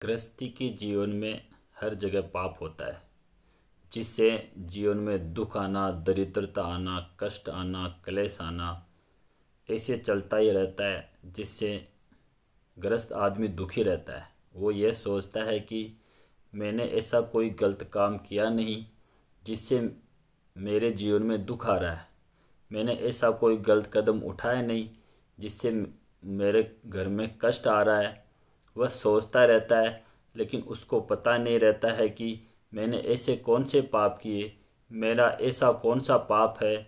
गृहस्थी के जीवन में हर जगह पाप होता है, जिससे जीवन में दुख आना, दरिद्रता आना, कष्ट आना, क्लेश आना ऐसे चलता ही रहता है, जिससे गृहस्थ आदमी दुखी रहता है। वो ये सोचता है कि मैंने ऐसा कोई गलत काम किया नहीं जिससे मेरे जीवन में दुख आ रहा है, मैंने ऐसा कोई गलत कदम उठाया नहीं जिससे मेरे घर में कष्ट आ रहा है। वह सोचता रहता है, लेकिन उसको पता नहीं रहता है कि मैंने ऐसे कौन से पाप किए, मेरा ऐसा कौन सा पाप है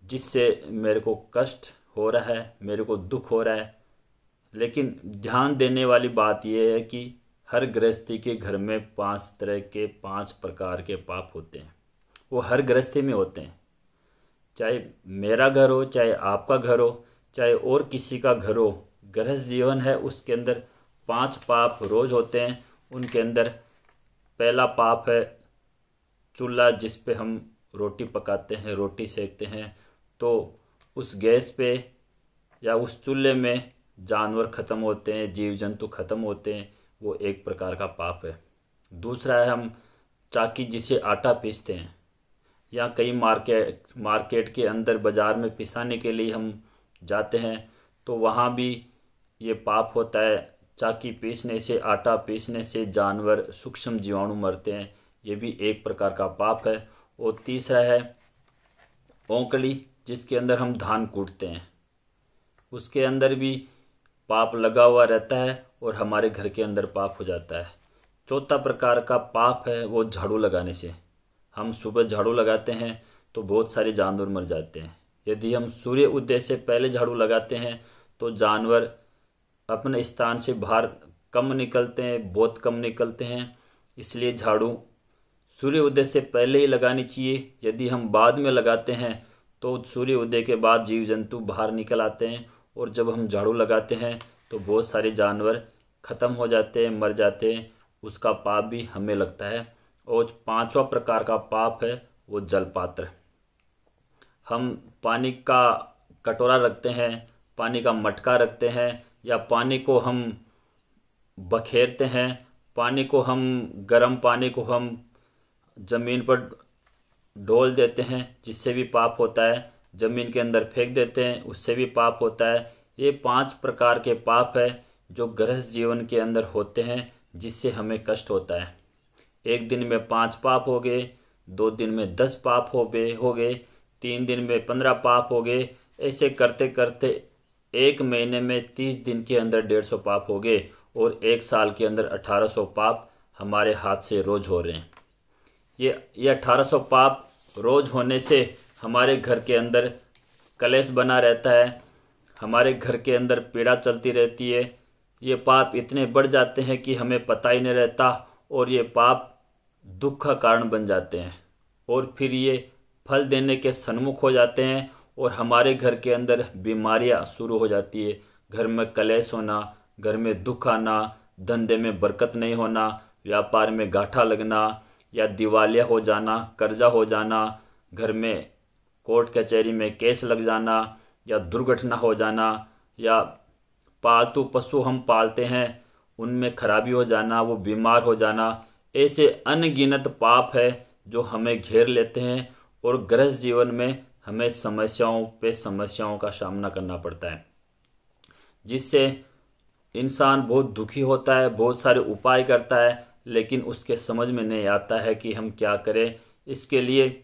जिससे मेरे को कष्ट हो रहा है, मेरे को दुख हो रहा है। लेकिन ध्यान देने वाली बात यह है कि हर गृहस्थी के घर में 5 तरह के 5 प्रकार के पाप होते हैं। वो हर गृहस्थी में होते हैं, चाहे मेरा घर हो, चाहे आपका घर हो, चाहे और किसी का घर हो। गृहस्थ जीवन है, उसके अंदर 5 पाप रोज होते हैं। उनके अंदर पहला पाप है चूल्हा, जिस पे हम रोटी पकाते हैं, रोटी सेकते हैं, तो उस गैस पे या उस चूल्हे में जानवर ख़त्म होते हैं, जीव जंतु ख़त्म होते हैं, वो एक प्रकार का पाप है। दूसरा है हम चाकी, जिसे आटा पीसते हैं, या कई मार्केट के अंदर बाज़ार में पिसाने के लिए हम जाते हैं, तो वहाँ भी ये पाप होता है। चाकी पीसने से, आटा पीसने से जानवर, सूक्ष्म जीवाणु मरते हैं, ये भी एक प्रकार का पाप है। और तीसरा है औंकली, जिसके अंदर हम धान कूटते हैं, उसके अंदर भी पाप लगा हुआ रहता है और हमारे घर के अंदर पाप हो जाता है। चौथा प्रकार का पाप है वो झाड़ू लगाने से। हम सुबह झाड़ू लगाते हैं तो बहुत सारे जानवर मर जाते हैं। यदि हम सूर्य उदय से पहले झाड़ू लगाते हैं तो जानवर अपने स्थान से बाहर कम निकलते हैं, बहुत कम निकलते हैं। इसलिए झाड़ू सूर्य उदय से पहले ही लगानी चाहिए। यदि हम बाद में लगाते हैं तो सूर्य उदय के बाद जीव जंतु बाहर निकल आते हैं, और जब हम झाड़ू लगाते हैं तो बहुत सारे जानवर ख़त्म हो जाते हैं, मर जाते हैं। उसका पाप भी हमें लगता है। और 5वां प्रकार का पाप है वो जलपात्र। हम पानी का कटोरा रखते हैं, पानी का मटका रखते हैं, या पानी को हम बखेरते हैं, पानी को हम गर्म पानी को हम ज़मीन पर डोल देते हैं, जिससे भी पाप होता है। ज़मीन के अंदर फेंक देते हैं, उससे भी पाप होता है। ये 5 प्रकार के पाप है जो गृहस्थ जीवन के अंदर होते हैं, जिससे हमें कष्ट होता है। एक दिन में 5 पाप हो गए, 2 दिन में 10 पाप हो गए, 3 दिन में 15 पाप हो गए। ऐसे करते करते 1 महीने में 30 दिन के अंदर 150 पाप हो गए, और 1 साल के अंदर 1800 पाप हमारे हाथ से रोज हो रहे हैं। ये 1800 पाप रोज होने से हमारे घर के अंदर कलेश बना रहता है, हमारे घर के अंदर पीड़ा चलती रहती है। ये पाप इतने बढ़ जाते हैं कि हमें पता ही नहीं रहता, और ये पाप दुख का कारण बन जाते हैं, और फिर ये फल देने के सन्मुख हो जाते हैं, और हमारे घर के अंदर बीमारियां शुरू हो जाती है। घर में कलेश होना, घर में दुख आना, धंधे में बरकत नहीं होना, व्यापार में घाटा लगना, या दिवालिया हो जाना, कर्जा हो जाना, घर में कोर्ट कचहरी में केस लग जाना, या दुर्घटना हो जाना, या पालतू पशु हम पालते हैं उनमें खराबी हो जाना, वो बीमार हो जाना। ऐसे अनगिनत पाप है जो हमें घेर लेते हैं, और गृहस्थ जीवन में हमें समस्याओं पे समस्याओं का सामना करना पड़ता है, जिससे इंसान बहुत दुखी होता है, बहुत सारे उपाय करता है, लेकिन उसके समझ में नहीं आता है कि हम क्या करें। इसके लिए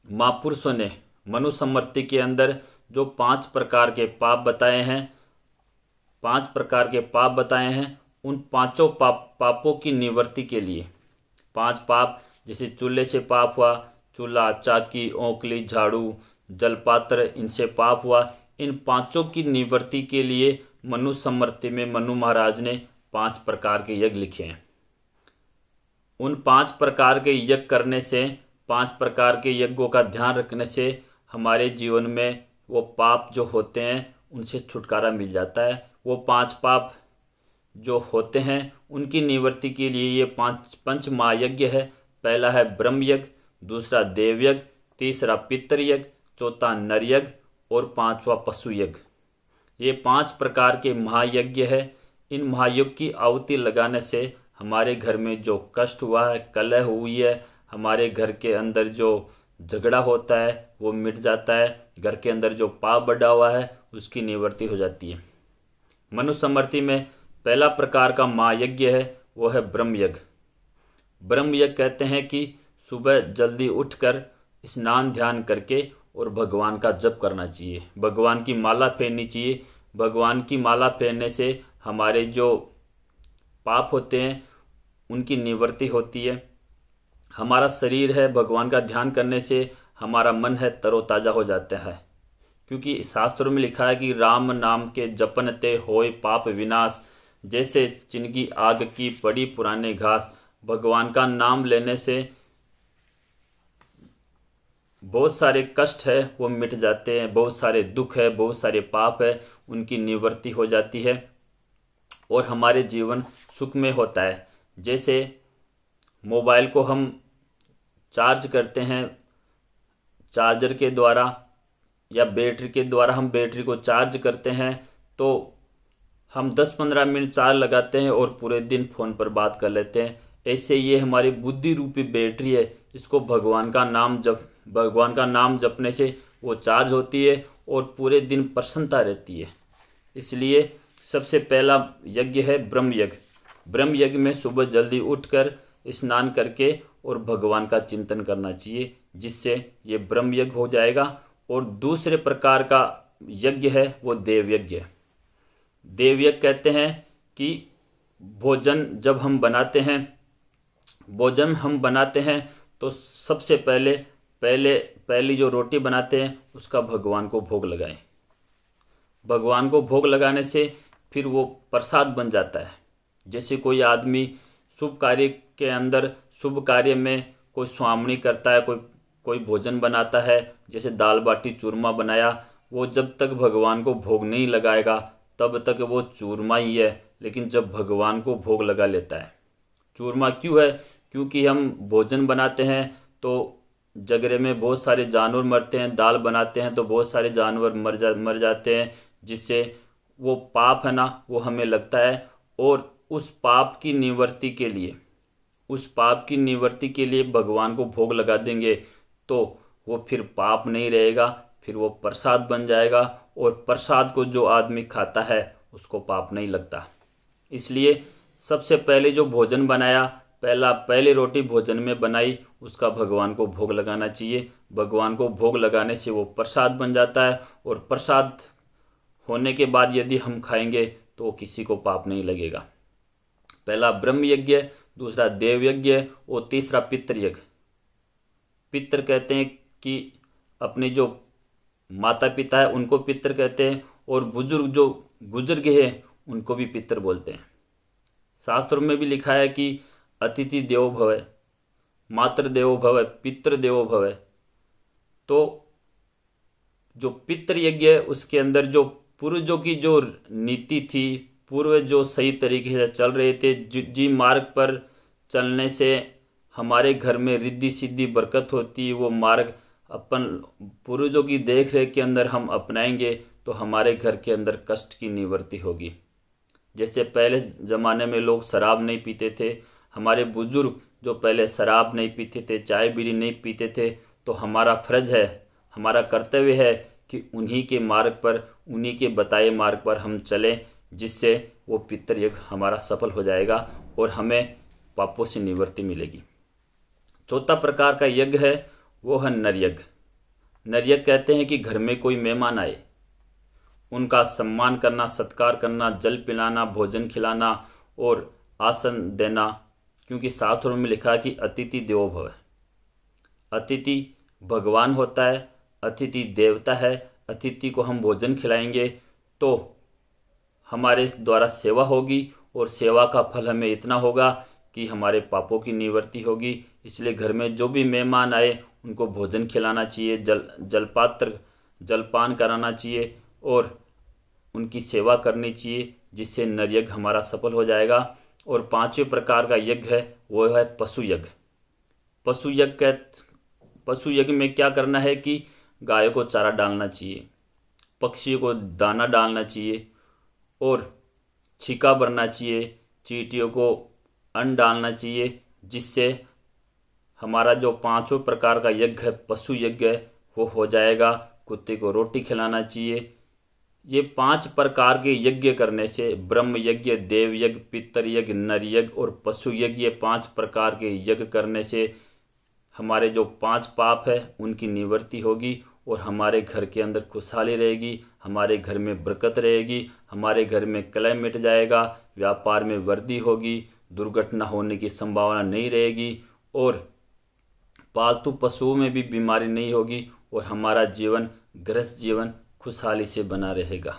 महापुरुषों ने मनुस्मृति के अंदर जो 5 प्रकार के पाप बताए हैं, 5 प्रकार के पाप बताए हैं, उन 5 पापों की निवृत्ति के लिए 5 पाप, जैसे चूल्हे से पाप हुआ, चूल्हा, चाकी, औंकली, झाड़ू, जलपात्र, इनसे पाप हुआ। इन 5 की निवृत्ति के लिए मनुस्मृति में मनु महाराज ने 5 प्रकार के यज्ञ लिखे हैं। उन 5 प्रकार के यज्ञ करने से, 5 प्रकार के यज्ञों का ध्यान रखने से हमारे जीवन में वो पाप जो होते हैं उनसे छुटकारा मिल जाता है। वो 5 पाप जो होते हैं उनकी निवृत्ति के लिए ये 5 पंच महायज्ञ है। पहला है ब्रह्म यज्ञ, दूसरा देव यज्ञ, तीसरा पितृ यज्ञ, चौथा नर यज्ञ, और 5वां पशु यज्ञ। ये 5 प्रकार के महायज्ञ है। इन महायज्ञ की आहुति लगाने से हमारे घर में जो कष्ट हुआ है, कलह हुई है, हमारे घर के अंदर जो झगड़ा होता है वो मिट जाता है। घर के अंदर जो पाप बढ़ा हुआ है उसकी निवृत्ति हो जाती है। मनुस्मृति में पहला प्रकार का महायज्ञ है वो है ब्रह्म यज्ञ। ब्रह्म यज्ञ कहते हैं कि सुबह जल्दी उठकर स्नान ध्यान करके और भगवान का जप करना चाहिए, भगवान की माला फेरनी चाहिए। भगवान की माला फेरने से हमारे जो पाप होते हैं उनकी निवृत्ति होती है। हमारा शरीर है, भगवान का ध्यान करने से हमारा मन है तरोताज़ा हो जाता है, क्योंकि शास्त्रों में लिखा है कि राम नाम के जपन ते होय पाप विनाश, जैसे चिनकी आग की पड़ी पुराने घास। भगवान का नाम लेने से बहुत सारे कष्ट है वो मिट जाते हैं, बहुत सारे दुख है, बहुत सारे पाप है, उनकी निवृत्ति हो जाती है और हमारे जीवन सुखमय होता है। जैसे मोबाइल को हम चार्ज करते हैं चार्जर के द्वारा या बैटरी के द्वारा, हम बैटरी को चार्ज करते हैं तो हम 10-15 मिनट चार्ज लगाते हैं और पूरे दिन फ़ोन पर बात कर लेते हैं। ऐसे ये हमारी बुद्धि रूपी बैटरी है, इसको भगवान का नाम जपने से वो चार्ज होती है और पूरे दिन प्रसन्नता रहती है। इसलिए सबसे पहला यज्ञ है ब्रह्म यज्ञ। ब्रह्म यज्ञ में सुबह जल्दी उठकर स्नान करके और भगवान का चिंतन करना चाहिए, जिससे ये ब्रह्म यज्ञ हो जाएगा। और दूसरे प्रकार का यज्ञ है वो देव यज्ञ। देव यज्ञ कहते हैं कि भोजन जब हम बनाते हैं तो सबसे पहली जो रोटी बनाते हैं उसका भगवान को भोग लगाएं। भगवान को भोग लगाने से फिर वो प्रसाद बन जाता है। जैसे कोई आदमी शुभ कार्य में कोई स्वामणी करता है, कोई भोजन बनाता है, जैसे दाल बाटी चूरमा बनाया, वो जब तक भगवान को भोग नहीं लगाएगा तब तक वो चूरमा ही है। लेकिन जब भगवान को भोग लगा लेता है, चूरमा क्यों है? क्योंकि हम भोजन बनाते हैं तो जगरे में बहुत सारे जानवर मरते हैं, दाल बनाते हैं तो बहुत सारे जानवर मर जाते हैं, जिससे वो पाप है ना वो हमें लगता है। और उस पाप की निवृत्ति के लिए भगवान को भोग लगा देंगे तो वो फिर पाप नहीं रहेगा, फिर वो प्रसाद बन जाएगा और प्रसाद को जो आदमी खाता है उसको पाप नहीं लगता। इसलिए सबसे पहले जो भोजन बनाया, पहली रोटी भोजन में बनाई, उसका भगवान को भोग लगाना चाहिए। भगवान को भोग लगाने से वो प्रसाद बन जाता है और प्रसाद होने के बाद यदि हम खाएंगे तो किसी को पाप नहीं लगेगा। पहला ब्रह्म यज्ञ, दूसरा देव यज्ञ और तीसरा पितृ यज्ञ। पितृ कहते हैं कि अपने जो माता पिता है उनको पितृ कहते हैं, और बुजुर्ग जो गुजर गए हैं उनको भी पितृ बोलते हैं। शास्त्रों में भी लिखा है कि अतिथि देवो भव, मातृ देवो भव, पितृ देवो भव। तो जो पितृ यज्ञ है उसके अंदर जो पूर्वजों की जो नीति थी, पूर्वज जो सही तरीके से चल रहे थे, जी मार्ग पर चलने से हमारे घर में रिद्धि सिद्धि बरकत होती है, वो मार्ग अपन पूर्वजों की देख रेख के अंदर हम अपनाएंगे तो हमारे घर के अंदर कष्ट की निवृत्ति होगी। जैसे पहले ज़माने में लोग शराब नहीं पीते थे, हमारे बुजुर्ग जो पहले शराब नहीं पीते थे, चाय बीड़ी नहीं पीते थे, तो हमारा फर्ज है, हमारा कर्तव्य है कि उन्हीं के मार्ग पर, उन्हीं के बताए मार्ग पर हम चलें, जिससे वो पितृ यज्ञ हमारा सफल हो जाएगा और हमें पापों से निवृत्ति मिलेगी। चौथा प्रकार का यज्ञ है वो है नर यज्ञ। नर यज्ञ कहते हैं कि घर में कोई मेहमान आए, उनका सम्मान करना, सत्कार करना, जल पिलाना, भोजन खिलाना और आसन देना, क्योंकि शास्त्रों में लिखा है कि अतिथि देवो भव। अतिथि भगवान होता है, अतिथि देवता है। अतिथि को हम भोजन खिलाएंगे तो हमारे द्वारा सेवा होगी और सेवा का फल हमें इतना होगा कि हमारे पापों की निवृत्ति होगी। इसलिए घर में जो भी मेहमान आए उनको भोजन खिलाना चाहिए, जलपान कराना चाहिए और उनकी सेवा करनी चाहिए, जिससे नर यज्ञ हमारा सफल हो जाएगा। और पांचवें प्रकार का यज्ञ है वो है पशु यज्ञ। पशु यज्ञ में क्या करना है कि गायों को चारा डालना चाहिए, पक्षियों को दाना डालना चाहिए और छीका भरना चाहिए, चींटियों को अन्न डालना चाहिए, जिससे हमारा जो 5 प्रकार का यज्ञ है, पशु यज्ञ है, वो हो जाएगा। कुत्ते को रोटी खिलाना चाहिए। ये 5 प्रकार के यज्ञ करने से, ब्रह्म यज्ञ, देव यज्ञ, पितर यज्ञ, नर यज्ञ और पशु यज्ञ, ये 5 प्रकार के यज्ञ करने से हमारे जो 5 पाप है उनकी निवृत्ति होगी और हमारे घर के अंदर खुशहाली रहेगी, हमारे घर में बरकत रहेगी, हमारे घर में कलह मिट जाएगा, व्यापार में वृद्धि होगी, दुर्घटना होने की संभावना नहीं रहेगी और पालतू पशुओं में भी बीमारी नहीं होगी और हमारा जीवन, गृहस्थ जीवन खुशहाली से बना रहेगा।